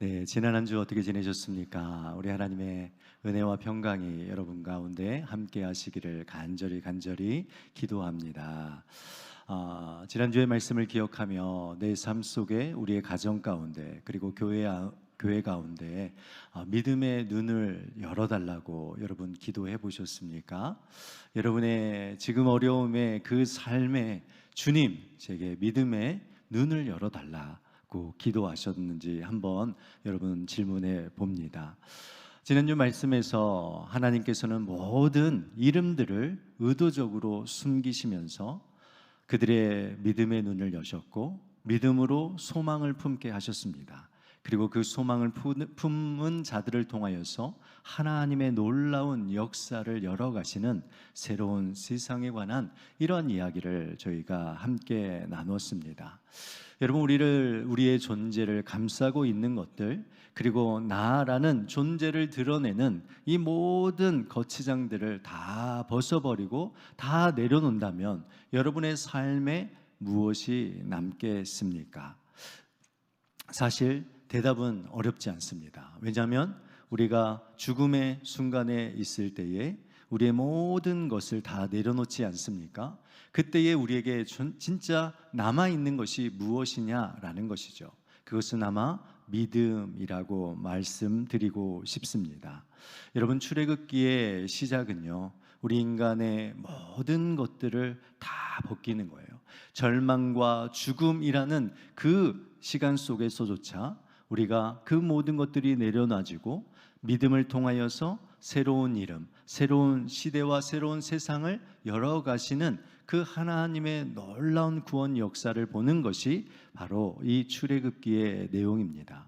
네, 지난 한 주 어떻게 지내셨습니까? 우리 하나님의 은혜와 평강이 여러분 가운데 함께 하시기를 간절히 기도합니다. 지난주의 말씀을 기억하며 내 삶 속에 우리의 가정 가운데 그리고 교회 가운데 믿음의 눈을 열어달라고 여러분 기도해 보셨습니까? 여러분의 지금 어려움의 그 삶에 주님, 제게 믿음의 눈을 열어달라 고 기도하셨는지 한번 여러분 질문해 봅니다. 지난주 말씀에서 하나님께서는 모든 이름들을 의도적으로 숨기시면서 그들의 믿음의 눈을 여셨고 믿음으로 소망을 품게 하셨습니다. 그리고 그 소망을 품은 자들을 통하여서 하나님의 놀라운 역사를 열어가시는 새로운 세상에 관한 이런 이야기를 저희가 함께 나눴습니다. 여러분, 우리의 존재를 감싸고 있는 것들, 그리고 나라는 존재를 드러내는 이 모든 거치장들을 다 벗어버리고 다 내려놓는다면 여러분의 삶에 무엇이 남겠습니까? 사실 대답은 어렵지 않습니다. 왜냐하면 우리가 죽음의 순간에 있을 때에 우리의 모든 것을 다 내려놓지 않습니까? 그때에 우리에게 진짜 남아있는 것이 무엇이냐라는 것이죠. 그것은 아마 믿음이라고 말씀드리고 싶습니다. 여러분, 출애굽기의 시작은요, 우리 인간의 모든 것들을 다 벗기는 거예요. 절망과 죽음이라는 그 시간 속에서조차 우리가 그 모든 것들이 내려놔지고 믿음을 통하여서 새로운 이름, 새로운 시대와 새로운 세상을 열어가시는 그 하나님의 놀라운 구원 역사를 보는 것이 바로 이 출애굽기의 내용입니다.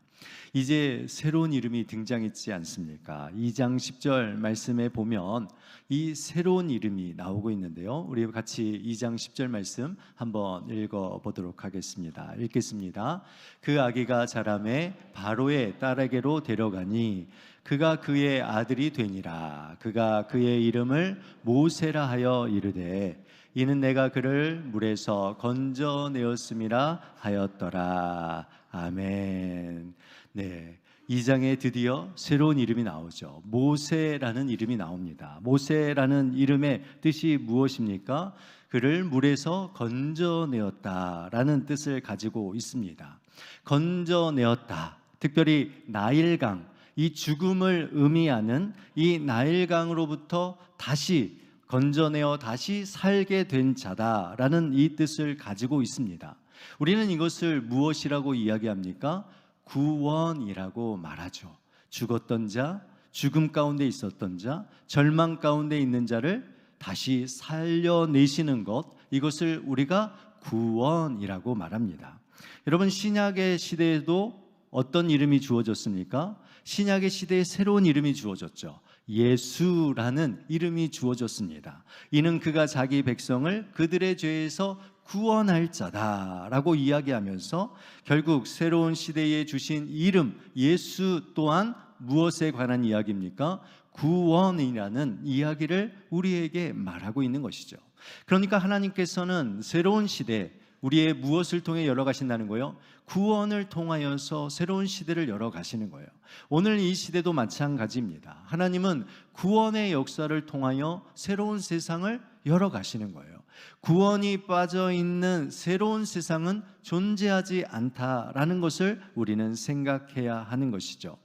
이제 새로운 이름이 등장했지 않습니까? 2장 10절 말씀에 보면 이 새로운 이름이 나오고 있는데요, 우리 같이 2장 10절 말씀 한번 읽어보도록 하겠습니다. 읽겠습니다. 그 아기가 자라매 바로의 딸에게로 데려가니 그가 그의 아들이 되니라. 그가 그의 이름을 모세라 하여 이르되 이는 내가 그를 물에서 건져내었음이라 하였더라. 아멘. 네, 2장에 드디어 새로운 이름이 나오죠. 모세라는 이름이 나옵니다. 모세라는 이름의 뜻이 무엇입니까? 그를 물에서 건져내었다라는 뜻을 가지고 있습니다. 건져내었다, 특별히 나일강, 이 죽음을 의미하는 이 나일강으로부터 다시 건져내어 다시 살게 된 자다라는 이 뜻을 가지고 있습니다. 우리는 이것을 무엇이라고 이야기합니까? 구원이라고 말하죠. 죽었던 자, 죽음 가운데 있었던 자, 절망 가운데 있는 자를 다시 살려내시는 것, 이것을 우리가 구원이라고 말합니다. 여러분, 신약의 시대에도 어떤 이름이 주어졌습니까? 신약의 시대에 새로운 이름이 주어졌죠. 예수라는 이름이 주어졌습니다. 이는 그가 자기 백성을 그들의 죄에서 구원할 자다라고 이야기하면서 결국 새로운 시대에 주신 이름 예수 또한 무엇에 관한 이야기입니까? 구원이라는 이야기를 우리에게 말하고 있는 것이죠. 그러니까 하나님께서는 새로운 시대, 우리의 무엇을 통해 열어가신다는 거예요? 구원을 통하여서 새로운 시대를 열어가시는 거예요. 오늘 이 시대도 마찬가지입니다. 하나님은 구원의 역사를 통하여 새로운 세상을 열어가시는 거예요. 구원이 빠져있는 새로운 세상은 존재하지 않다라는 것을 우리는 생각해야 하는 것이죠.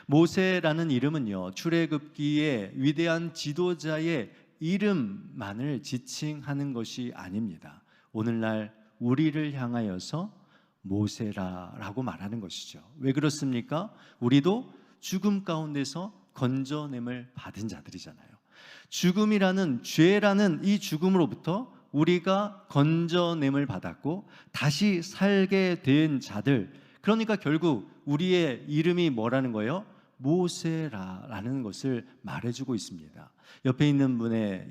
모세라는 이름은요, 출애굽기의 위대한 지도자의 이름만을 지칭하는 것이 아닙니다. 오늘날 우리를 향하여서 모세라라고 말하는 것이죠. 왜 그렇습니까? 우리도 죽음 가운데서 건져냄을 받은 자들이잖아요. 죽음이라는 죄라는 이 죽음으로부터 우리가 건져냄을 받았고 다시 살게 된 자들, 그러니까 결국 우리의 이름이 뭐라는 거예요? 모세라라는 것을 말해주고 있습니다. 옆에 있는 분의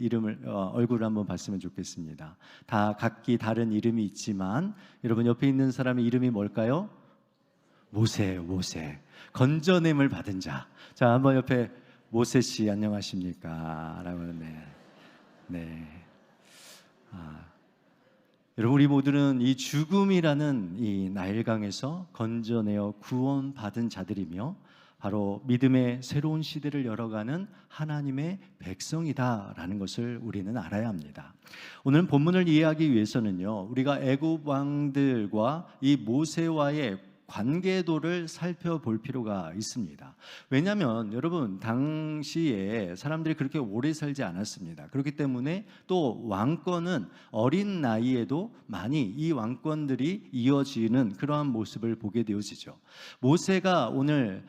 얼굴을 한번 봤으면 좋겠습니다. 다 각기 다른 이름이 있지만 여러분, 옆에 있는 사람의 이름이 뭘까요? 모세. 건져냄을 받은 자. 자, 한번 옆에 모세 씨 안녕하십니까? 라고. 네. 여러분, 우리 모두는 이 죽음이라는 이 나일강에서 건져내어 구원받은 자들이며 바로 믿음의 새로운 시대를 열어가는 하나님의 백성이다라는 것을 우리는 알아야 합니다. 오늘 본문을 이해하기 위해서는요, 우리가 애굽 왕들과 이 모세와의 관계도를 살펴볼 필요가 있습니다. 왜냐하면 여러분, 당시에 사람들이 그렇게 오래 살지 않았습니다. 그렇기 때문에 또 왕권은 어린 나이에도 많이 이 왕권들이 이어지는 그러한 모습을 보게 되어지죠. 모세가 오늘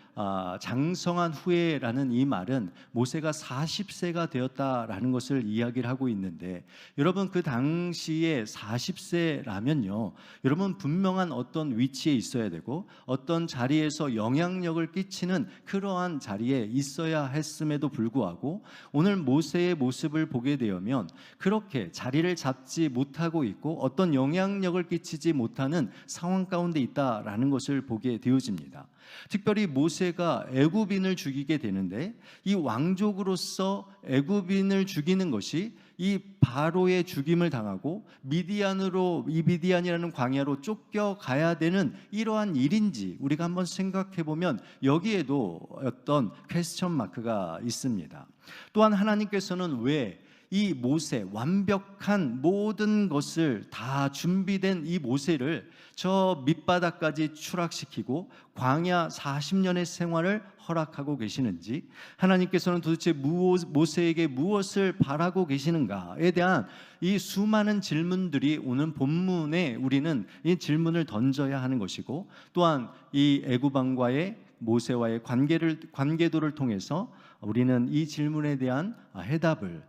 장성한 후에라는 이 말은 모세가 40세가 되었다라는 것을 이야기를 하고 있는데, 여러분, 그 당시에 40세라면요, 여러분 분명한 어떤 위치에 있어야 되고 어떤 자리에서 영향력을 끼치는 그러한 자리에 있어야 했음에도 불구하고 오늘 모세의 모습을 보게 되면 그렇게 자리를 잡지 못하고 있고 어떤 영향력을 끼치지 못하는 상황 가운데 있다라는 것을 보게 되어집니다. 특별히 모세가 애굽인을 죽이게 되는데, 이 왕족으로서 애굽인을 죽이는 것이 이 바로의 죽임을 당하고 미디안이라는 광야로 쫓겨가야 되는 이러한 일인지 우리가 한번 생각해 보면 여기에도 어떤 퀘스천 마크가 있습니다. 또한 하나님께서는 왜 이 모세, 완벽한 모든 것을 다 준비된 이 모세를 저 밑바닥까지 추락시키고 광야 40년의 생활을 허락하고 계시는지, 하나님께서는 도대체 모세에게 무엇을 바라고 계시는가에 대한 이 수많은 질문들이 오늘 본문에 우리는 이 질문을 던져야 하는 것이고, 또한 이 애굽 왕과의 모세와의 관계도를 통해서 우리는 이 질문에 대한 해답을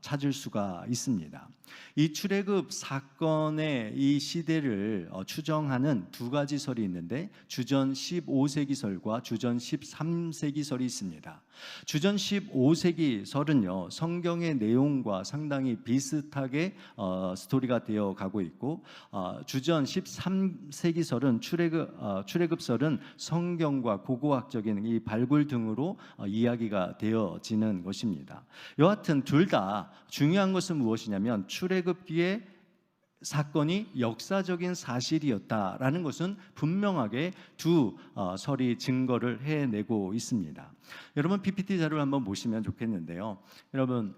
찾을 수가 있습니다. 이 출애굽 사건의 이 시대를 추정하는 두 가지 설이 있는데, 주전 15세기설과 주전 13세기설이 있습니다. 주전 15세기설은요, 성경의 내용과 상당히 비슷하게 스토리가 되어 가고 있고, 주전 13세기설은 출애굽설은 성경과 고고학적인 이 발굴 등으로 이야기가 되어지는 것입니다. 여하튼 둘 다 중요한 것은 무엇이냐면 출애굽기의 사건이 역사적인 사실이었다라는 것은 분명하게 두 설이 증거를 해내고 있습니다. 여러분, PPT 자료를 한번 보시면 좋겠는데요. 여러분,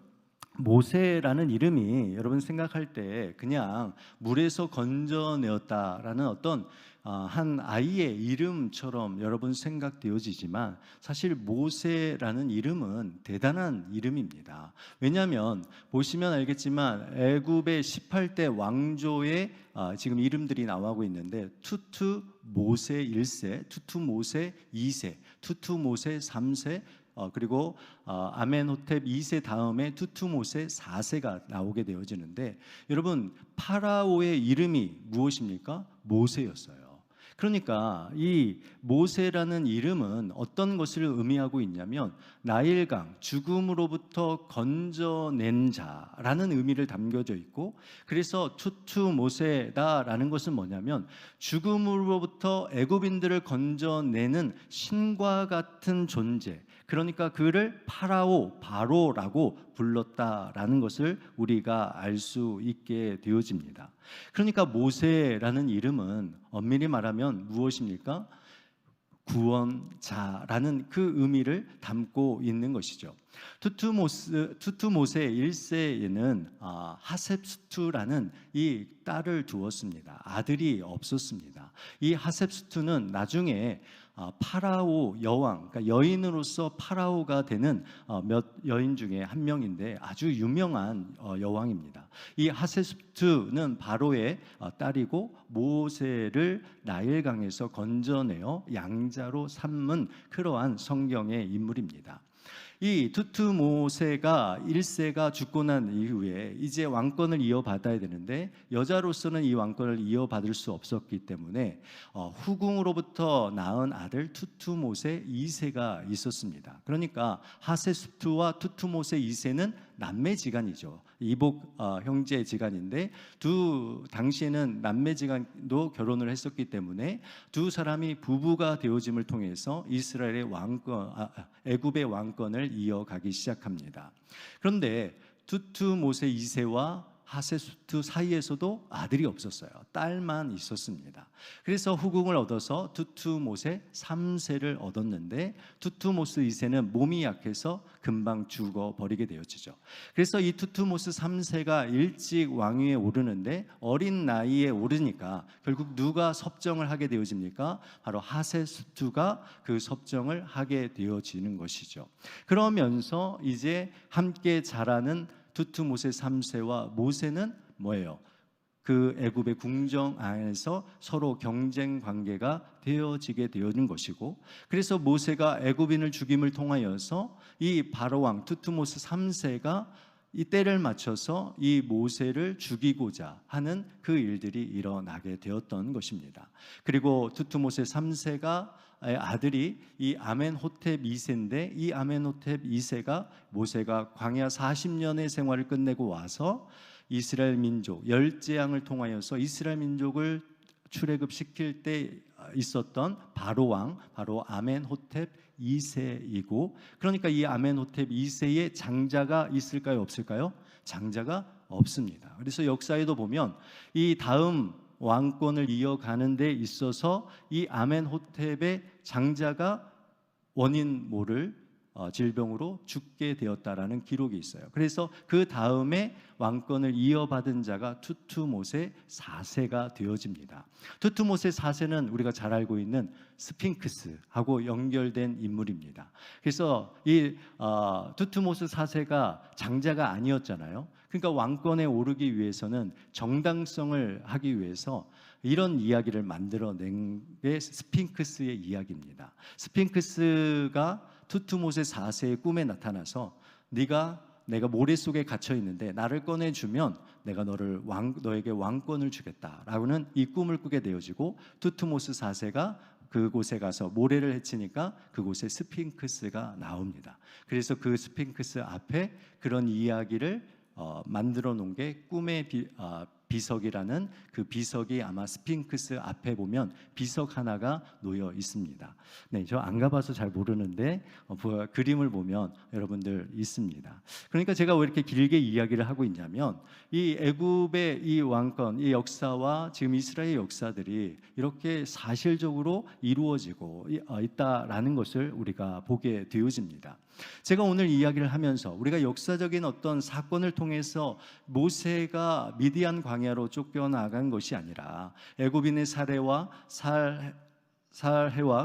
모세라는 이름이 여러분 생각할 때 그냥 물에서 건져내었다라는 어떤 한 아이의 이름처럼 여러분 생각되어지지만, 사실 모세라는 이름은 대단한 이름입니다. 왜냐하면 보시면 알겠지만 애굽의 18대 왕조의 지금 이름들이 나오고 있는데, 투투 모세 1세, 투투 모세 2세, 투투 모세 3세, 그리고 아멘호텝 2세 다음에 투투모세 4세가 나오게 되어지는데, 여러분, 파라오의 이름이 무엇입니까? 모세였어요. 그러니까 이 모세라는 이름은 어떤 것을 의미하고 있냐면 나일강, 죽음으로부터 건져낸 자라는 의미를 담겨져 있고, 그래서 투투모세다라는 것은 뭐냐면 죽음으로부터 애굽인들을 건져내는 신과 같은 존재, 그러니까 그를 바로라고 불렀다라는 것을 우리가 알 수 있게 되어집니다. 그러니까 모세라는 이름은 엄밀히 말하면 무엇입니까? 구원자라는 그 의미를 담고 있는 것이죠. 투투모세 1세에는 하셉수투라는 이 딸을 두었습니다. 아들이 없었습니다. 이 하셉수투는 나중에 파라오 여왕, 그러니까 여인으로서 파라오가 되는 몇 여인 중에 한 명인데 아주 유명한 여왕입니다. 이 하세스투는 바로의 딸이고 모세를 나일강에서 건져내어 양자로 삼은 그러한 성경의 인물입니다. 이 투투모세가 1세가 죽고 난 이후에 이제 왕권을 이어받아야 되는데, 여자로서는 이 왕권을 이어받을 수 없었기 때문에 후궁으로부터 낳은 아들 투투모세 2세가 있었습니다. 그러니까 하세스투와 투투모세 2세는 남매지간이죠. 이복 형제지간인데, 당시에는 남매지간도 결혼을 했었기 때문에 두 사람이 부부가 되어짐을 통해서 이스라엘의 애굽의 왕권을 이어가기 시작합니다. 그런데 투투모세 2세와 하세스투 사이에서도 아들이 없었어요. 딸만 있었습니다. 그래서 후궁을 얻어서 두투모세 3세를 얻었는데 두투모스 2세는 몸이 약해서 금방 죽어버리게 되어지죠. 그래서 이 두투모스 3세가 일찍 왕위에 오르는데 어린 나이에 오르니까 결국 누가 섭정을 하게 되어집니까? 바로 하세스투가 그 섭정을 하게 되어지는 것이죠. 그러면서 이제 함께 자라는 두투모세 3세와 모세는 뭐예요? 그 애굽의 궁정 안에서 서로 경쟁 관계가 되어지게 되어진 것이고, 그래서 모세가 애굽인을 죽임을 통하여서 이 바로왕 두투모스 3세가 이 때를 맞춰서 이 모세를 죽이고자 하는 그 일들이 일어나게 되었던 것입니다. 그리고 두투모세 3세가 아들이 이 아멘호텝 2세인데, 이 아멘호텝 2세가 모세가 광야 40년의 생활을 끝내고 와서 이스라엘 민족 열재앙을 통하여서 이스라엘 민족을 출애굽시킬 때 있었던 바로왕, 바로 아멘호텝 2세이고, 그러니까 이 아멘호텝 2세의 장자가 있을까요, 없을까요? 장자가 없습니다. 그래서 역사에도 보면 이 다음 왕권을 이어가는 데 있어서 이 아멘호텝의 장자가 원인 모를 질병으로 죽게 되었다라는 기록이 있어요. 그래서 그 다음에 왕권을 이어받은 자가 두투모세 4세가 되어집니다. 두투모세 4세는 우리가 잘 알고 있는 스핑크스하고 연결된 인물입니다. 그래서 이 두투모세 4세가 장자가 아니었잖아요. 그러니까 왕권에 오르기 위해서는 정당성을 하기 위해서 이런 이야기를 만들어낸 게 스핑크스의 이야기입니다. 스핑크스가 두투모세 4세의 꿈에 나타나서 내가 모래 속에 갇혀 있는데 나를 꺼내주면 내가 너에게 왕권을 주겠다라고는 이 꿈을 꾸게 되어지고, 두투모스 4세가 그곳에 가서 모래를 헤치니까 그곳에 스핑크스가 나옵니다. 그래서 그 스핑크스 앞에 그런 이야기를 만들어 놓은 게 꿈의 비석이라는 그 비석이 아마 스핑크스 앞에 보면 비석 하나가 놓여 있습니다. 네, 저 안 가봐서 잘 모르는데 그림을 보면 여러분들 있습니다. 그러니까 제가 왜 이렇게 길게 이야기를 하고 있냐면, 이 애굽의 이 왕권, 이 역사와 지금 이스라엘 역사들이 이렇게 사실적으로 이루어지고 있다라는 것을 우리가 보게 되어집니다. 제가 오늘 이야기를 하면서 우리가 역사적인 어떤 사건을 통해서 모세가 미디안 광야로 쫓겨나간 것이 아니라 애굽인의 살해와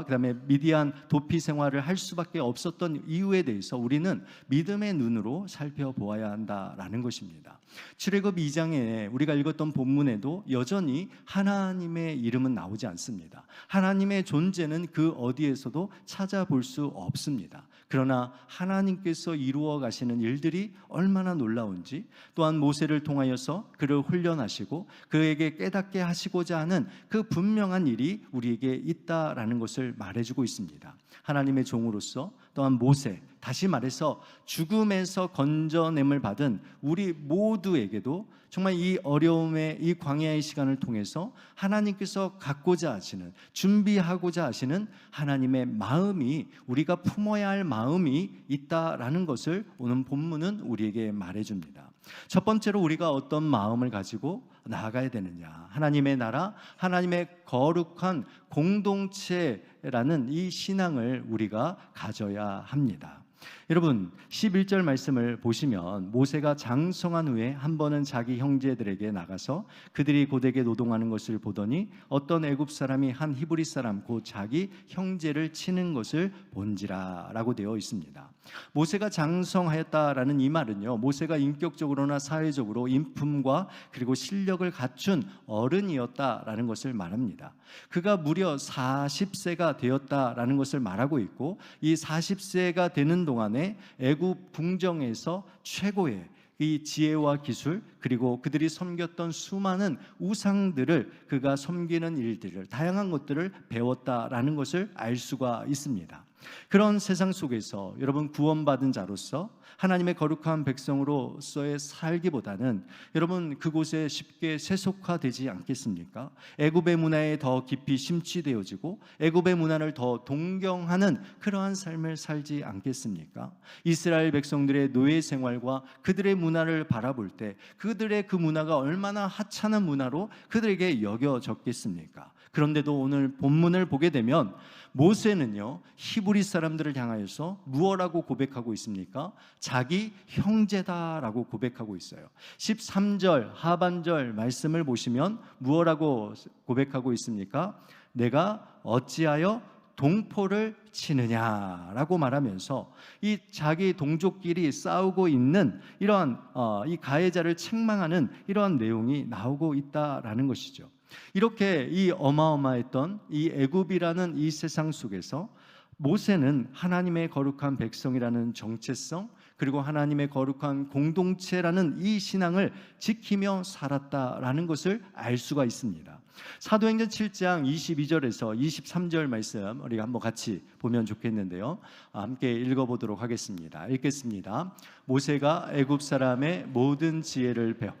그다음에 미디안 도피 생활을 할 수밖에 없었던 이유에 대해서 우리는 믿음의 눈으로 살펴보아야 한다라는 것입니다. 출애굽 2장에 우리가 읽었던 본문에도 여전히 하나님의 이름은 나오지 않습니다. 하나님의 존재는 그 어디에서도 찾아볼 수 없습니다. 그러나 하나님께서 이루어 가시는 일들이 얼마나 놀라운지, 또한 모세를 통하여서 그를 훈련하시고 그에게 깨닫게 하시고자 하는 그 분명한 일이 우리에게 있다라는 것을 말해주고 있습니다. 하나님의 종으로서, 또한 모세, 다시 말해서 죽음에서 건져냄을 받은 우리 모두에게도 정말 이 어려움의 이 광야의 시간을 통해서 하나님께서 갖고자 하시는, 준비하고자 하시는 하나님의 마음이, 우리가 품어야 할 마음이 있다라는 것을 오늘 본문은 우리에게 말해줍니다. 첫 번째로 우리가 어떤 마음을 가지고 나아가야 되느냐, 하나님의 나라, 하나님의 거룩한 공동체라는 이 신앙을 우리가 가져야 합니다. 여러분, 11절 말씀을 보시면 모세가 장성한 후에 한 번은 자기 형제들에게 나가서 그들이 고되게 노동하는 것을 보더니 어떤 애굽 사람이 한 히브리 사람 곧 자기 형제를 치는 것을 본지라 라고 되어 있습니다. 모세가 장성하였다라는 이 말은요, 모세가 인격적으로나 사회적으로 인품과 그리고 실력을 갖춘 어른이었다라는 것을 말합니다. 그가 무려 40세가 되었다라는 것을 말하고 있고, 이 40세가 되는 동안에 애굽 궁정에서 최고의 이 지혜와 기술, 그리고 그들이 섬겼던 수많은 우상들을, 그가 섬기는 일들을, 다양한 것들을 배웠다라는 것을 알 수가 있습니다. 그런 세상 속에서 여러분 구원받은 자로서 하나님의 거룩한 백성으로서의 살기보다는 여러분 그곳에 쉽게 세속화되지 않겠습니까? 애굽의 문화에 더 깊이 심취되어지고 애굽의 문화를 더 동경하는 그러한 삶을 살지 않겠습니까? 이스라엘 백성들의 노예 생활과 그들의 문화를 바라볼 때 그들의 그 문화가 얼마나 하찮은 문화로 그들에게 여겨졌겠습니까? 그런데도 오늘 본문을 보게 되면 모세는요 히브리 사람들을 향하여서 무엇라고 고백하고 있습니까? 자기 형제다라고 고백하고 있어요. 13절 하반절 말씀을 보시면 무엇라고 고백하고 있습니까? 내가 어찌하여 동포를 치느냐라고 말하면서 이 자기 동족끼리 싸우고 있는 이러한 이 가해자를 책망하는 이러한 내용이 나오고 있다라는 것이죠. 이렇게 이 어마어마했던 이 애굽이라는 이 세상 속에서 모세는 하나님의 거룩한 백성이라는 정체성 그리고 하나님의 거룩한 공동체라는 이 신앙을 지키며 살았다라는 것을 알 수가 있습니다. 사도행전 7장 22절에서 23절 말씀 우리가 한번 같이 보면 좋겠는데요. 함께 읽어보도록 하겠습니다. 읽겠습니다. 모세가 애굽 사람의 모든 지혜를 배워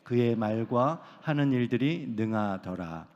그의 말과 하는 일들이 능하더라.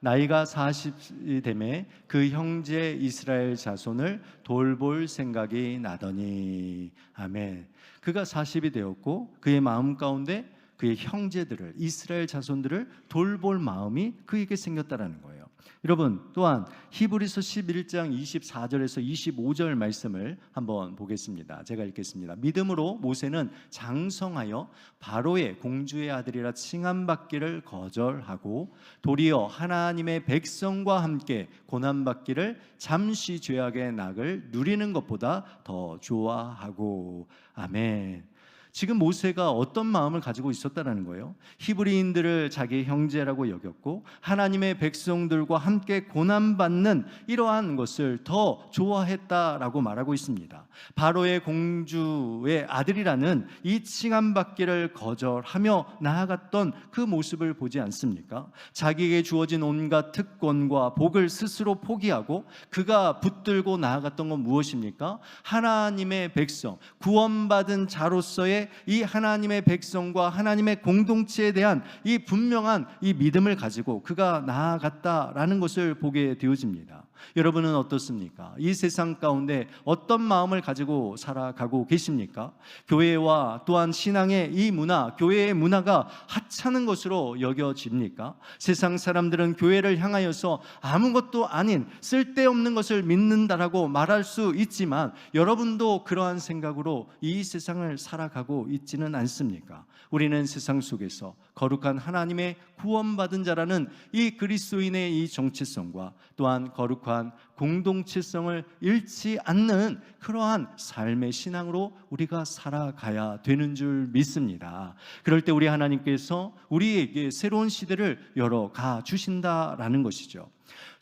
나이가 40이 되매 그 형제 이스라엘 자손을 돌볼 생각이 나더니 아멘. 그가 40이 되었고 그의 마음 가운데 그의 형제들을 이스라엘 자손들을 돌볼 마음이 그에게 생겼다라는 거예요. 여러분 또한 히브리서 11장 24절에서 25절 말씀을 한번 보겠습니다. 제가 읽겠습니다. 믿음으로 모세는 장성하여 바로의 공주의 아들이라 칭함받기를 거절하고 도리어 하나님의 백성과 함께 고난받기를 잠시 죄악의 낙을 누리는 것보다 더 좋아하고 아멘. 지금 모세가 어떤 마음을 가지고 있었다는 거예요? 히브리인들을 자기의 형제라고 여겼고 하나님의 백성들과 함께 고난받는 이러한 것을 더 좋아했다라고 말하고 있습니다. 바로의 공주의 아들이라는 이 칭함받기를 거절하며 나아갔던 그 모습을 보지 않습니까? 자기에게 주어진 온갖 특권과 복을 스스로 포기하고 그가 붙들고 나아갔던 건 무엇입니까? 하나님의 백성, 구원받은 자로서의 이 하나님의 백성과 하나님의 공동체에 대한 이 분명한 이 믿음을 가지고 그가 나아갔다라는 것을 보게 되어집니다. 여러분은 어떻습니까? 이 세상 가운데 어떤 마음을 가지고 살아가고 계십니까? 교회와 또한 신앙의 이 문화, 교회의 문화가 하찮은 것으로 여겨집니까? 세상 사람들은 교회를 향하여서 아무것도 아닌 쓸데없는 것을 믿는다라고 말할 수 있지만 여러분도 그러한 생각으로 이 세상을 살아가고 있지는 않습니까? 우리는 세상 속에서 거룩한 하나님의 구원받은 자라는 이 그리스도인의 이 정체성과 또한 거룩한 공동체성을 잃지 않는 그러한 삶의 신앙으로 우리가 살아가야 되는 줄 믿습니다. 그럴 때 우리 하나님께서 우리에게 새로운 시대를 열어가 주신다라는 것이죠.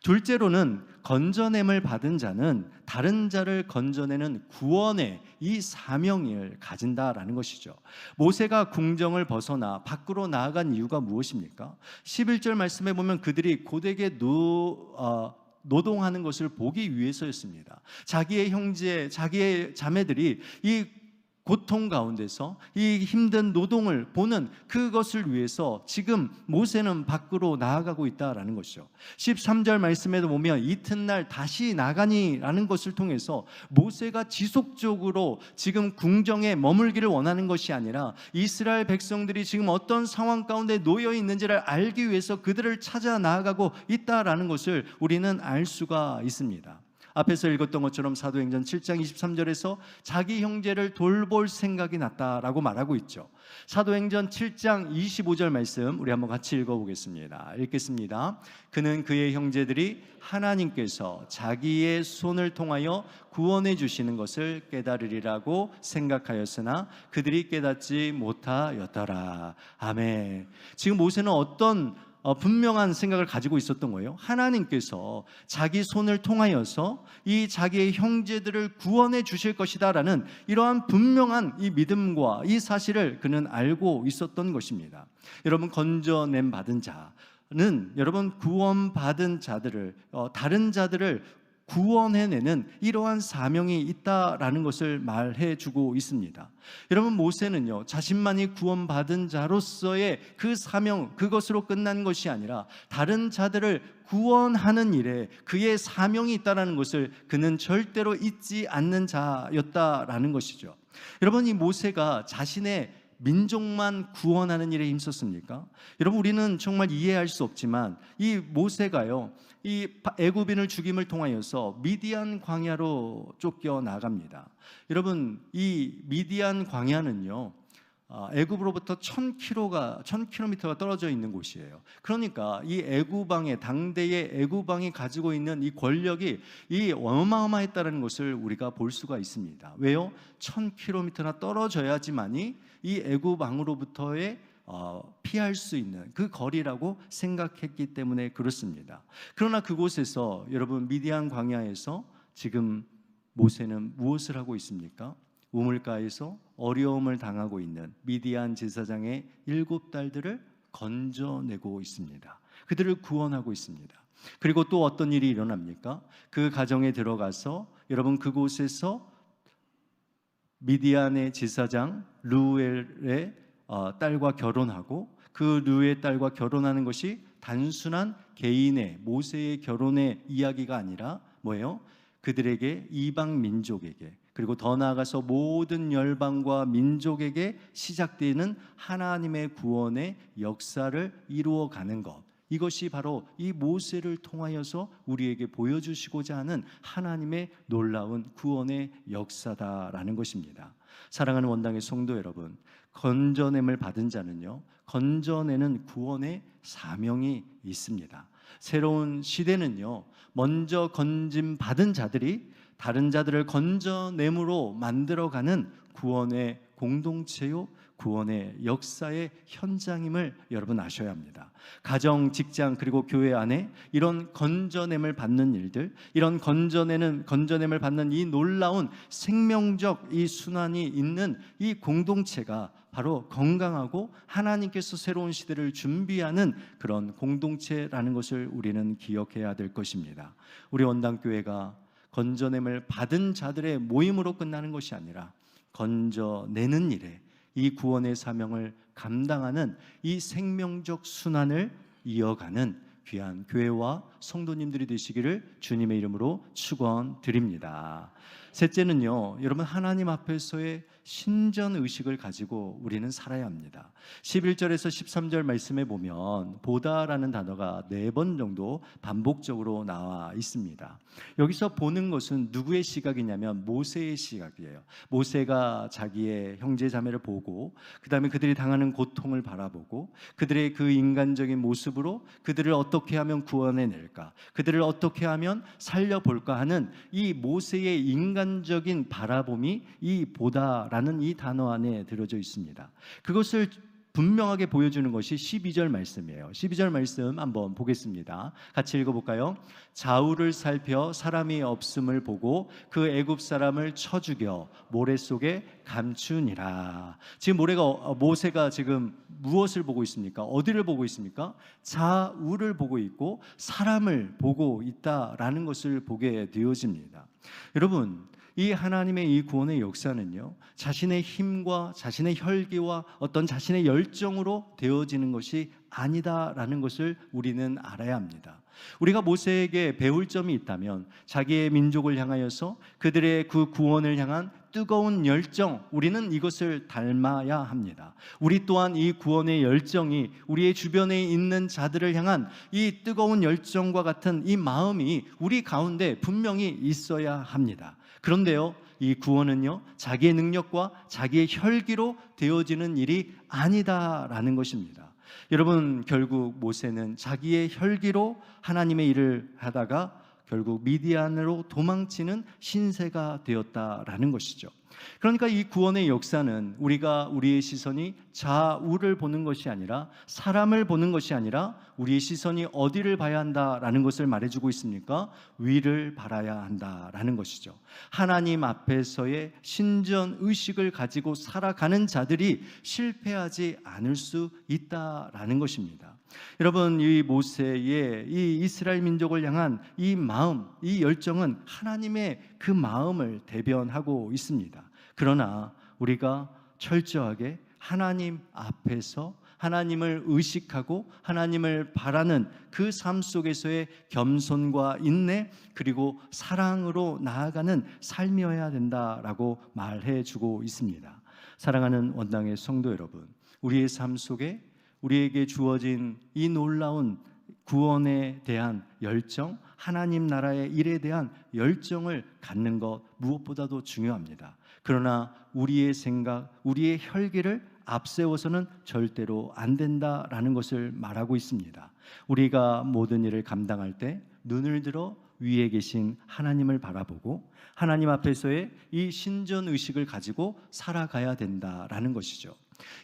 둘째로는 건져냄을 받은 자는 다른 자를 건져내는 구원의 이 사명을 가진다라는 것이죠. 모세가 궁정을 벗어나 밖으로 나아간 이유가 무엇입니까? 11절 말씀에 보면 그들이 고되게 노동하는 것을 보기 위해서였습니다. 자기의 형제, 자기의 자매들이 이 고통 가운데서 이 힘든 노동을 보는 그것을 위해서 지금 모세는 밖으로 나아가고 있다라는 것이죠. 13절 말씀에도 보면 이튿날 다시 나가니라는 것을 통해서 모세가 지속적으로 지금 궁정에 머물기를 원하는 것이 아니라 이스라엘 백성들이 지금 어떤 상황 가운데 놓여 있는지를 알기 위해서 그들을 찾아 나아가고 있다라는 것을 우리는 알 수가 있습니다. 앞에서 읽었던 것처럼 사도행전 7장 23절에서 자기 형제를 돌볼 생각이 났다라고 말하고 있죠. 사도행전 7장 25절 말씀 우리 한번 같이 읽어보겠습니다. 읽겠습니다. 그는 그의 형제들이 하나님께서 자기의 손을 통하여 구원해 주시는 것을 깨달으리라고 생각하였으나 그들이 깨닫지 못하였더라. 아멘. 지금 모세는 어떤 분명한 생각을 가지고 있었던 거예요. 하나님께서 자기 손을 통하여서 이 자기의 형제들을 구원해 주실 것이다 라는 이러한 분명한 이 믿음과 이 사실을 그는 알고 있었던 것입니다. 여러분, 건져냄 받은 자는 여러분 구원받은 자들을 다른 자들을 구원해내는 이러한 사명이 있다라는 것을 말해주고 있습니다. 여러분, 모세는요, 자신만이 구원받은 자로서의 그 사명, 그것으로 끝난 것이 아니라 다른 자들을 구원하는 일에 그의 사명이 있다는 것을 그는 절대로 잊지 않는 자였다라는 것이죠. 여러분, 이 모세가 자신의 민족만 구원하는 일에 힘썼습니까? 여러분, 우리는 정말 이해할 수 없지만 이 모세가요, 이 애굽인을 죽임을 통하여서 미디안 광야로 쫓겨나갑니다. 여러분, 이 미디안 광야는요, 애굽으로부터 1000km가 떨어져 있는 곳이에요. 그러니까 이 애굽왕의, 당대의 애굽왕이 가지고 있는 이 권력이 이 어마어마했다는 것을 우리가 볼 수가 있습니다. 왜요? 1000km나 떨어져야지만이 이 애굽왕으로부터의 피할 수 있는 그 거리라고 생각했기 때문에 그렇습니다. 그러나 그곳에서, 여러분, 미디안 광야에서 지금 모세는 무엇을 하고 있습니까? 우물가에서 어려움을 당하고 있는 미디안 제사장의 7딸들을 건져내고 있습니다. 그들을 구원하고 있습니다. 그리고 또 어떤 일이 일어납니까? 그 가정에 들어가서, 여러분, 그곳에서 미디안의 제사장 루엘의 딸과 결혼하고, 그 루엘의 딸과 결혼하는 것이 단순한 개인의, 모세의 결혼의 이야기가 아니라 뭐예요? 그들에게, 이방 민족에게, 그리고 더 나아가서 모든 열방과 민족에게 시작되는 하나님의 구원의 역사를 이루어가는 것, 이것이 바로 이 모세를 통하여서 우리에게 보여주시고자 하는 하나님의 놀라운 구원의 역사다라는 것입니다. 사랑하는 원당의 성도 여러분, 건져냄을 받은 자는요, 건져내는 구원의 사명이 있습니다. 새로운 시대는요, 먼저 건짐 받은 자들이 다른 자들을 건져냄으로 만들어가는 구원의 공동체요, 구원의 역사의 현장임을 여러분 아셔야 합니다. 가정, 직장, 그리고 교회 안에 이런 건져냄을 받는 일들, 이런 건져냄을 받는 이 놀라운 생명적 이 순환이 있는 이 공동체가 바로 건강하고 하나님께서 새로운 시대를 준비하는 그런 공동체라는 것을 우리는 기억해야 될 것입니다. 우리 원당교회가 건져냄을 받은 자들의 모임으로 끝나는 것이 아니라 건져내는 일에 이 구원의 사명을 감당하는 이 생명적 순환을 이어가는 귀한 교회와 성도님들이 되시기를 주님의 이름으로 축원드립니다. 셋째는요, 여러분, 하나님 앞에서의 신전 의식을 가지고 우리는 살아야 합니다. 11절에서 13절 말씀에 보면 보다라는 단어가 4번 정도 반복적으로 나와 있습니다. 여기서 보는 것은 누구의 시각이냐면 모세의 시각이에요. 모세가 자기의 형제 자매를 보고, 그 다음에 그들이 당하는 고통을 바라보고, 그들의 그 인간적인 모습으로 그들을 어떻게 하면 구원해낼까, 그들을 어떻게 하면 살려볼까 하는 이 모세의 인간적인 바라봄이 이 보다라는 이 단어 안에 들어져 있습니다. 그것을 분명하게 보여주는 것이 12절 말씀이에요. 12절 말씀 한번 보겠습니다. 같이 읽어볼까요? 좌우를 살펴 사람이 없음을 보고 그 애굽 사람을 쳐 죽여 모래 속에 감추니라. 지금 모세가 지금 무엇을 보고 있습니까? 어디를 보고 있습니까? 좌우를 보고 있고 사람을 보고 있다라는 것을 보게 되어집니다. 여러분, 이 하나님의 이 구원의 역사는요, 자신의 힘과 자신의 혈기와 어떤 자신의 열정으로 되어지는 것이 아니다라는 것을 우리는 알아야 합니다. 우리가 모세에게 배울 점이 있다면 자기의 민족을 향하여서 그들의 그 구원을 향한 뜨거운 열정, 우리는 이것을 닮아야 합니다. 우리 또한 이 구원의 열정이 우리의 주변에 있는 자들을 향한 이 뜨거운 열정과 같은 이 마음이 우리 가운데 분명히 있어야 합니다. 그런데요, 이 구원은요, 자기의 능력과 자기의 혈기로 되어지는 일이 아니다라는 것입니다. 여러분, 결국 모세는 자기의 혈기로 하나님의 일을 하다가 결국 미디안으로 도망치는 신세가 되었다라는 것이죠. 그러니까 이 구원의 역사는 우리의 시선이 좌우를 보는 것이 아니라, 사람을 보는 것이 아니라 우리의 시선이 어디를 봐야 한다라는 것을 말해주고 있습니까? 위를 바라야 한다라는 것이죠. 하나님 앞에서의 신전 의식을 가지고 살아가는 자들이 실패하지 않을 수 있다라는 것입니다. 여러분, 이 모세의 이 이스라엘 민족을 향한 이 마음, 이 열정은 하나님의 그 마음을 대변하고 있습니다. 그러나 우리가 철저하게 하나님 앞에서 하나님을 의식하고 하나님을 바라는 그 삶 속에서의 겸손과 인내, 그리고 사랑으로 나아가는 삶이어야 된다라고 말해 주고 있습니다. 사랑하는 원당의 성도 여러분, 우리의 삶 속에 우리에게 주어진 이 놀라운 구원에 대한 열정, 하나님 나라의 일에 대한 열정을 갖는 것 무엇보다도 중요합니다. 그러나 우리의 생각, 우리의 혈기를 앞세워서는 절대로 안 된다라는 것을 말하고 있습니다. 우리가 모든 일을 감당할 때 눈을 들어 위에 계신 하나님을 바라보고 하나님 앞에서의 이 신전 의식을 가지고 살아가야 된다라는 것이죠.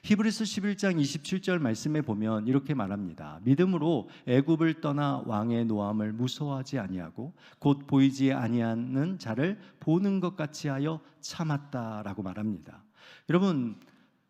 히브리서 11장 27절 말씀에 보면 이렇게 말합니다. 믿음으로 애굽을 떠나 왕의 노함을 무서워하지 아니하고 곧 보이지 아니하는 자를 보는 것 같이 하여 참았다라고 말합니다. 여러분,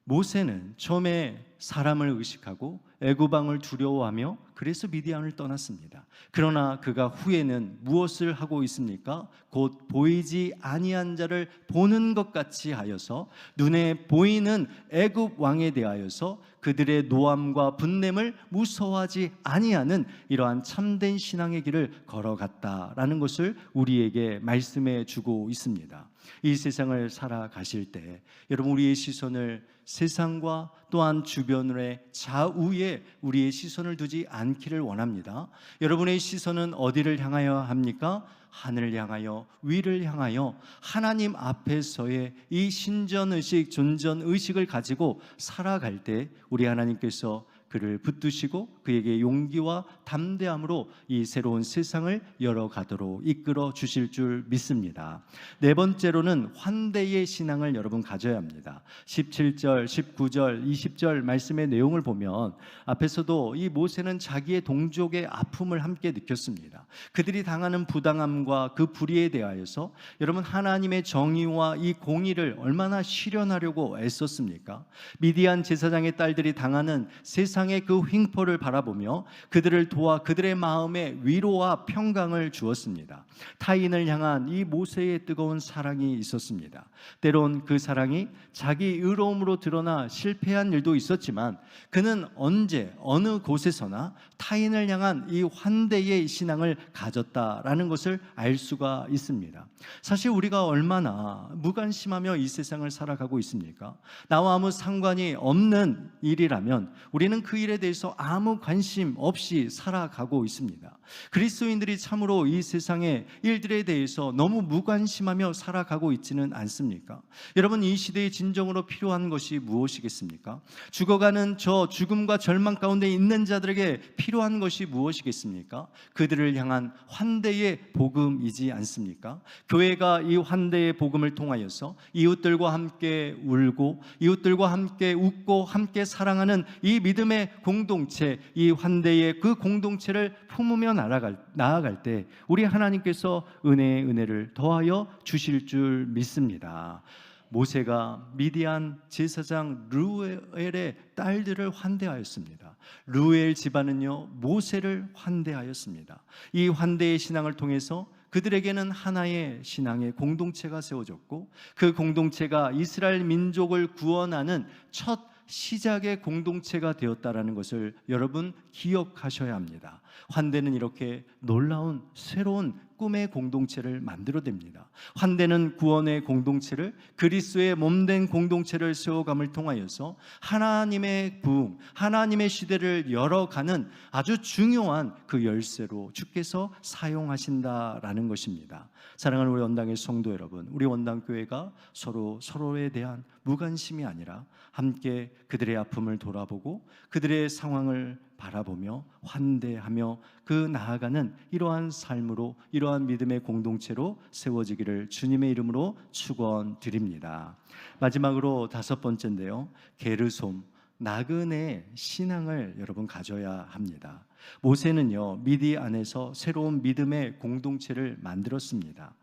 모세는 처음에 사람을 의식하고 애굽 왕을 두려워하며 그래서 미디안을 떠났습니다. 그러나 그가 후에는 무엇을 하고 있습니까? 곧 보이지 아니한 자를 보는 것 같이 하여서 눈에 보이는 애굽 왕에 대하여서 그들의 노함과 분냄을 무서워하지 아니하는 이러한 참된 신앙의 길을 걸어갔다라는 것을 우리에게 말씀해 주고 있습니다. 이 세상을 살아가실 때 여러분, 우리의 시선을 세상과 또한 주변의 좌우에 우리의 시선을 두지 않기를 원합니다. 여러분의 시선은 어디를 향하여 합니까? 하늘을 향하여, 위를 향하여 하나님 앞에서의 이 신전의식, 존전의식을 가지고 살아갈 때 우리 하나님께서 그를 붙드시고 그에게 용기와 담대함으로 이 새로운 세상을 열어가도록 이끌어 주실 줄 믿습니다. 네 번째로는 환대의 신앙을 여러분 가져야 합니다. 17절, 19절, 20절 말씀의 내용을 보면 앞에서도 이 모세는 자기의 동족의 아픔을 함께 느꼈습니다. 그들이 당하는 부당함과 그 불의에 대하여서 여러분, 하나님의 정의와 이 공의를 얼마나 실현하려고 애썼습니까? 미디안 제사장의 딸들이 당하는 세상의 그 횡포를 바라보며 그들을 도와 그들의 마음에 위로와 평강을 주었습니다. 타인을 향한 이 모세의 뜨거운 사랑이 있었습니다. 때론 그 사랑이 자기 의로움으로 드러나 실패한 일도 있었지만 그는 언제 어느 곳에서나 타인을 향한 이 환대의 신앙을 가졌다라는 것을 알 수가 있습니다. 사실 우리가 얼마나 무관심하며 이 세상을 살아가고 있습니까? 나와 아무 상관이 없는 일이라면 우리는 그 일에 대해서 아무 관심 없이 살아가고 있습니다. 그리스도인들이 참으로 이 세상의 일들에 대해서 너무 무관심하며 살아가고 있지는 않습니까? 여러분, 이 시대의 진정으로 필요한 것이 무엇이겠습니까? 죽어가는 저 죽음과 절망 가운데 있는 자들에게 필요한 것이 무엇이겠습니까? 그들을 향한 환대의 복음이지 않습니까? 교회가 이 환대의 복음을 통하여서 이웃들과 함께 울고 이웃들과 함께 웃고 함께 사랑하는 이 믿음의 공동체, 이 환대의 그 공동체를 품으며 나아갈 때 우리 하나님께서 은혜를 더하여 주실 줄 믿습니다. 모세가 미디안 제사장 르우엘의 딸들을 환대하였습니다. 르우엘 집안은요, 모세를 환대하였습니다. 이 환대의 신앙을 통해서 그들에게는 하나의 신앙의 공동체가 세워졌고 그 공동체가 이스라엘 민족을 구원하는 첫 시작의 공동체가 되었다라는 것을 여러분 기억하셔야 합니다. 환대는 이렇게 놀라운 새로운 꿈의 공동체를 만들어냅니다. 환대는 구원의 공동체를, 그리스도의 몸된 공동체를 세워감을 통하여서 하나님의 부흥, 하나님의 시대를 열어가는 아주 중요한 그 열쇠로 주께서 사용하신다라는 것입니다. 사랑하는 우리 원당의 성도 여러분, 우리 원당교회가 서로에 대한 무관심이 아니라 함께 그들의 아픔을 돌아보고 그들의 상황을 바라보며 환대하며 그 나아가는 이러한 삶으로, 이러한 믿음의 공동체로 세워지기를 주님의 이름으로 축원드립니다. 마지막으로 다섯 번째인데요, 게르솜, 나그네 신앙을 여러분 가져야 합니다. 모세는요, 미디안에서 새로운 믿음의 공동체를 만들었습니다.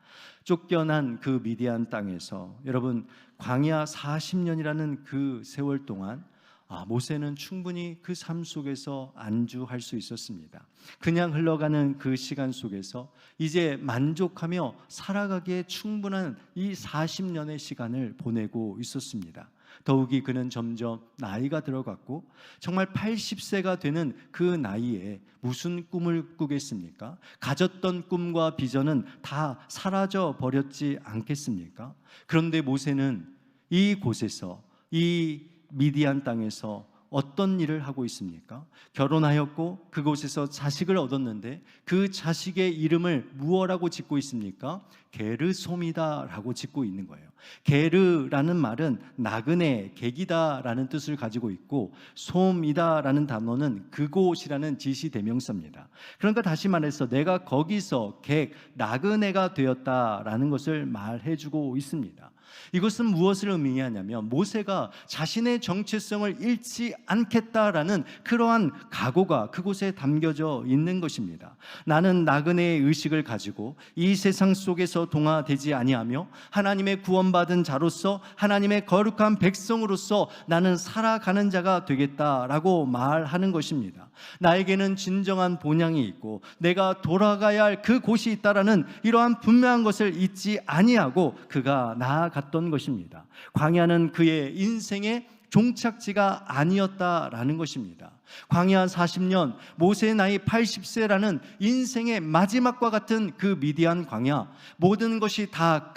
쫓겨난 그 미디안 땅에서 여러분 광야 40년이라는 그 세월 동안 모세는 충분히 그 삶 속에서 안주할 수 있었습니다. 그냥 흘러가는 그 시간 속에서 이제 만족하며 살아가기에 충분한 이 40년의 시간을 보내고 있었습니다. 더욱이 그는 점점 나이가 들어갔고 정말 80세가 되는 그 나이에 무슨 꿈을 꾸겠습니까? 가졌던 꿈과 비전은 다 사라져 버렸지 않겠습니까? 그런데 모세는 이곳에서, 이 미디안 땅에서 어떤 일을 하고 있습니까? 결혼하였고 그곳에서 자식을 얻었는데 그 자식의 이름을 무엇라고 짓고 있습니까? 게르솜이다라고 짓고 있는 거예요. 게르라는 말은 나그네, 객이다라는 뜻을 가지고 있고 솜이다라는 단어는 그곳이라는 지시대명사입니다. 그러니까 다시 말해서 내가 거기서 객, 나그네가 되었다라는 것을 말해주고 있습니다. 이것은 무엇을 의미하냐면 모세가 자신의 정체성을 잃지 않겠다라는 그러한 각오가 그곳에 담겨져 있는 것입니다. 나는 나그네의 의식을 가지고 이 세상 속에서 동화되지 아니하며 하나님의 구원받은 자로서 하나님의 거룩한 백성으로서 나는 살아가는 자가 되겠다라고 말하는 것입니다. 나에게는 진정한 본향이 있고 내가 돌아가야 할 그 곳이 있다라는 이러한 분명한 것을 잊지 아니하고 그가 나아갔던 것입니다. 광야는 그의 인생의 종착지가 아니었다라는 것입니다. 광야 40년, 모세의 나이 80세라는 인생의 마지막과 같은 그 미디안 광야, 모든 것이 다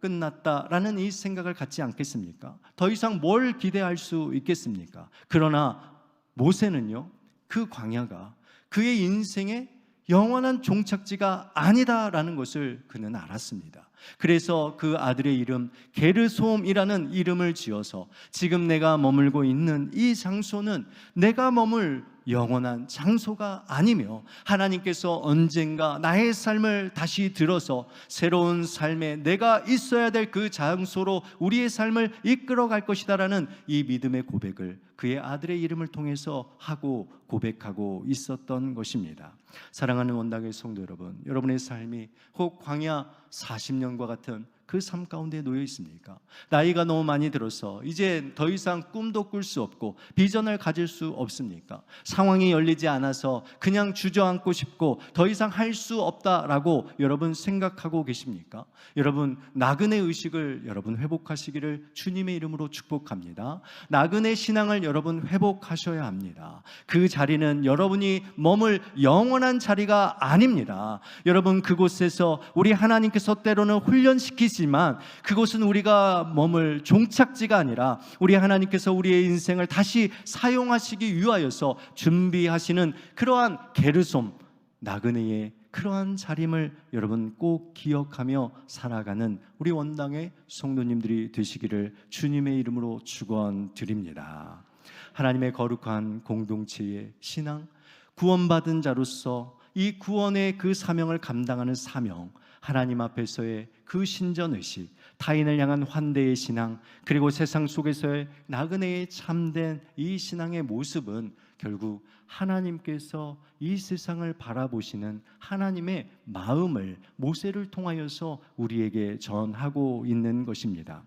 끝났다라는 이 생각을 갖지 않겠습니까? 더 이상 뭘 기대할 수 있겠습니까? 그러나 모세는요, 그 광야가 그의 인생의 영원한 종착지가 아니다라는 것을 그는 알았습니다. 그래서 그 아들의 이름 게르솜이라는 이름을 지어서 지금 내가 머물고 있는 이 장소는 내가 머물 영원한 장소가 아니며 하나님께서 언젠가 나의 삶을 다시 들어서 새로운 삶에 내가 있어야 될 그 장소로 우리의 삶을 이끌어갈 것이다라는 이 믿음의 고백을 그의 아들의 이름을 통해서 하고 고백하고 있었던 것입니다. 사랑하는 원당의 성도 여러분, 여러분의 삶이 혹 광야 40년과 같은 그 삶 가운데 놓여 있습니까? 나이가 너무 많이 들어서 이제 더 이상 꿈도 꿀 수 없고 비전을 가질 수 없습니까? 상황이 열리지 않아서 그냥 주저앉고 싶고 더 이상 할 수 없다라고 여러분 생각하고 계십니까? 여러분, 나그네 의식을 여러분 회복하시기를 주님의 이름으로 축복합니다. 나그네 신앙을 여러분 회복하셔야 합니다. 그 자리는 여러분이 머물 영원한 자리가 아닙니다. 여러분, 그곳에서 우리 하나님께서 때로는 훈련시키시지만 그곳은 우리가 머물 종착지가 아니라 우리 하나님께서 우리의 인생을 다시 사용하시기 위하여서 준비하시는 그러한 게르솜, 나그네의 그러한 자림을 여러분 꼭 기억하며 살아가는 우리 원당의 성도님들이 되시기를 주님의 이름으로 축원드립니다. 하나님의 거룩한 공동체의 신앙, 구원받은 자로서 이 구원의 그 사명을 감당하는 사명, 하나님 앞에서의 그 신전의식, 타인을 향한 환대의 신앙, 그리고 세상 속에서의 나그네의 참된 이 신앙의 모습은 결국 하나님께서 이 세상을 바라보시는 하나님의 마음을 모세를 통하여서 우리에게 전하고 있는 것입니다.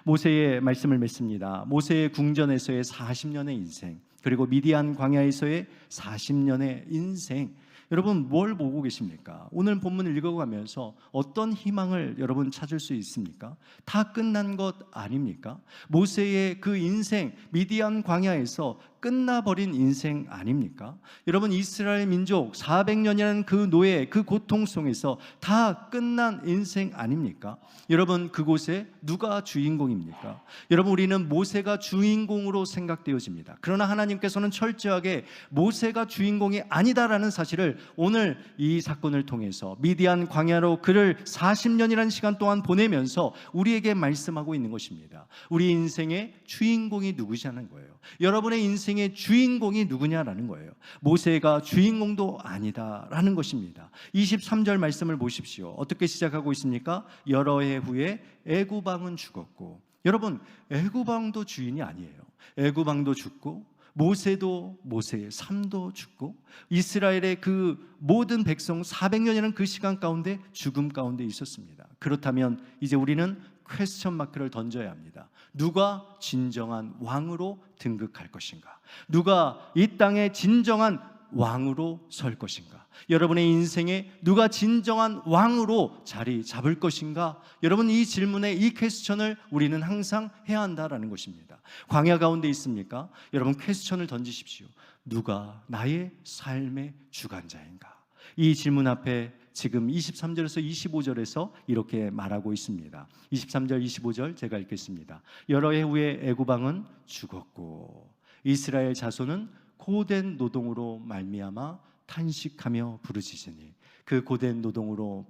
모세의 말씀을 맺습니다. 모세의 궁전에서의 40년의 인생, 그리고 미디안 광야에서의 40년의 인생, 여러분 뭘 보고 계십니까? 오늘 본문을 읽어가면서 어떤 희망을 여러분 찾을 수 있습니까? 다 끝난 것 아닙니까? 모세의 그 인생, 미디안 광야에서 끝나버린 인생 아닙니까? 여러분, 이스라엘 민족 400년이라는 그 노예, 그 고통 속에서 다 끝난 인생 아닙니까? 여러분, 그곳에 누가 주인공입니까? 여러분, 우리는 모세가 주인공으로 생각되어집니다. 그러나 하나님께서는 철저하게 모세가 주인공이 아니다라는 사실을 오늘 이 사건을 통해서 미디안 광야로 그를 40년이라는 시간 동안 보내면서 우리에게 말씀하고 있는 것입니다. 우리 인생의 주인공이 누구시냐는 거예요. 여러분의 인생의 주인공이 누구냐라는 거예요. 모세가 주인공도 아니다라는 것입니다. 23절 말씀을 보십시오. 어떻게 시작하고 있습니까? 여러 해 후에 애굽 왕은 죽었고, 여러분, 애굽 왕도 주인이 아니에요. 애굽 왕도 죽고 모세도, 모세의 삶도 죽고 이스라엘의 그 모든 백성 400년이라는 그 시간 가운데 죽음 가운데 있었습니다. 그렇다면 이제 우리는 퀘스천 마크를 던져야 합니다. 누가 진정한 왕으로 등극할 것인가? 누가 이 땅의 진정한 왕으로 설 것인가? 여러분의 인생에 누가 진정한 왕으로 자리 잡을 것인가? 여러분, 이 질문에 이 퀘스천을 우리는 항상 해야 한다라는 것입니다. 광야 가운데 있습니까? 여러분, 퀘스천을 던지십시오. 누가 나의 삶의 주관자인가? 이 질문 앞에 지금 23절에서 25절에서 이렇게 말하고 있습니다. 23절 25절 제가 읽겠습니다. 여러 해 후에 애굽 왕은 죽었고 이스라엘 자손은 고된 노동으로 말미암아 탄식하며 부르짖으니 그 고된 노동으로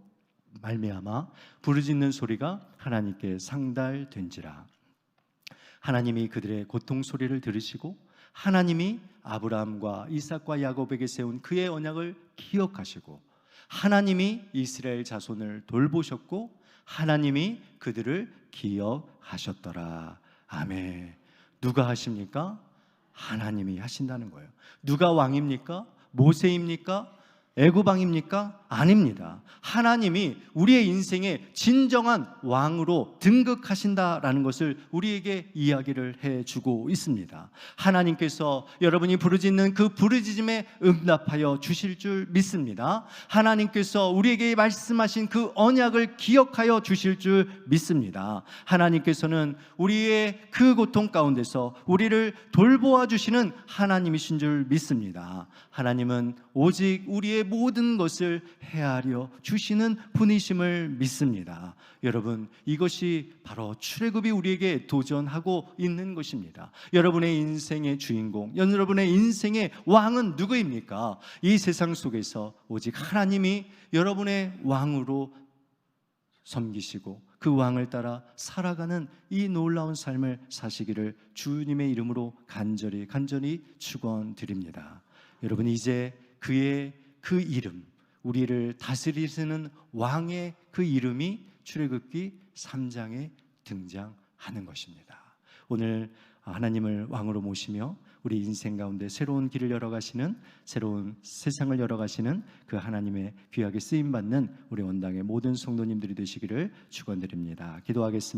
말미암아 부르짖는 소리가 하나님께 상달된지라. 하나님이 그들의 고통 소리를 들으시고 하나님이 아브라함과 이삭과 야곱에게 세운 그의 언약을 기억하시고 하나님이 이스라엘 자손을 돌보셨고 하나님이 그들을 기억하셨더라. 아멘. 누가 하십니까? 하나님이 하신다는 거예요. 누가 왕입니까? 모세입니까? 애굽 왕입니까? 아닙니다. 하나님이 우리의 인생에 진정한 왕으로 등극하신다라는 것을 우리에게 이야기를 해주고 있습니다. 하나님께서 여러분이 부르짖는 그 부르짖음에 응답하여 주실 줄 믿습니다. 하나님께서 우리에게 말씀하신 그 언약을 기억하여 주실 줄 믿습니다. 하나님께서는 우리의 그 고통 가운데서 우리를 돌보아 주시는 하나님이신 줄 믿습니다. 하나님은 오직 우리의 모든 것을 헤아려 주시는 분이심을 믿습니다. 여러분, 이것이 바로 출애굽이 우리에게 도전하고 있는 것입니다. 여러분의 인생의 주인공, 여러분의 인생의 왕은 누구입니까? 이 세상 속에서 오직 하나님이 여러분의 왕으로 섬기시고 그 왕을 따라 살아가는 이 놀라운 삶을 사시기를 주님의 이름으로 간절히 축원드립니다. 여러분, 이제 그의 그 이름, 우리를 다스리시는 왕의 그 이름이 출애굽기 3장에 등장하는 것입니다. 오늘 하나님을 왕으로 모시며 우리 인생 가운데 새로운 길을 열어가시는, 새로운 세상을 열어가시는 그 하나님의 귀하게 쓰임받는 우리 원당의 모든 성도님들이 되시기를 축원드립니다. 기도하겠습니다.